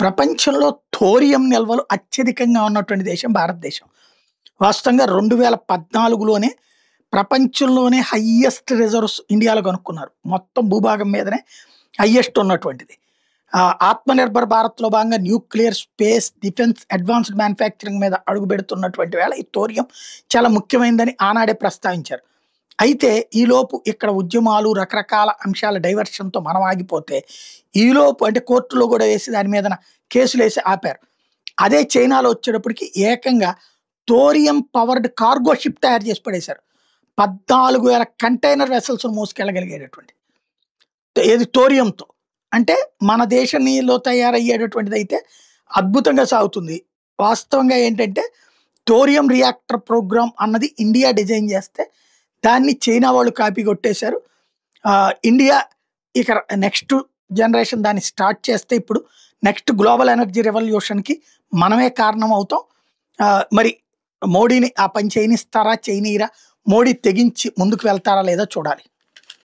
ప్రపంచంలో థోరియం నిల్వలు అత్యధికంగా ఉన్నటువంటి దేశం భారతదేశం. వాస్తవంగా 2014లోనే ప్రపంచంలోనే హైయెస్ట్ రిజర్వ్స్ ఇండియాలో కనుక్కున్నారు. మొత్తం భూభాగం మీదనే హైయెస్ట్ ఉన్నటువంటిది. ఆత్మనిర్భర్ భారత్‌లో భాగంగా nuclear, space, defence, advanced manufacturing మీద అడుగుపెడుతున్నటువంటి వేళ ఈ థోరియం చాలా ముఖ్యమైనదని ఆనాడే ప్రస్తావించారు. అయితే ఈలోపు ఇక్కడ ఉద్యమాలు, రకరకాల అంశాల డైవర్షన్‌తో మనం ఆగిపోతే, ఈలోపు అంటే కోర్టులో కూడా వేసి దాని మీదన కేసులేసి ఆపారు. అదే చైనాలో వచ్చేటప్పటికి ఏకంగా థోరియం పవర్డ్ కార్గో షిప్ తయారు చేసి పడేశారు. 14,000 కంటైనర్ వెసల్స్‌ని మోసుకెళ్ళగలిగేటటువంటి. ఏది థోరియంతో. అంటే మన దేశంలో తయారయ్యేటటువంటిదైతే అద్భుతంగా సాగుతుంది. వాస్తవంగా ఏంటంటే థోరియం రియాక్టర్ ప్రోగ్రామ్ అన్నది ఇండియా డిజైన్ చేస్తే దాన్ని చైనా వాళ్ళు కాపీ కొట్టేశారు. ఇండియా ఇక నెక్స్ట్ జనరేషన్ దాన్ని స్టార్ట్ చేస్తే ఇప్పుడు నెక్స్ట్ గ్లోబల్ ఎనర్జీ రెవల్యూషన్‌కి మనమే కారణం అవుతాం. మరి మోడీని ఆ పని చేయనిస్తారా? చేయనీయరా? మోడీ తెగించి ముందుకు వెళ్తారా? లేదా చూడాలి.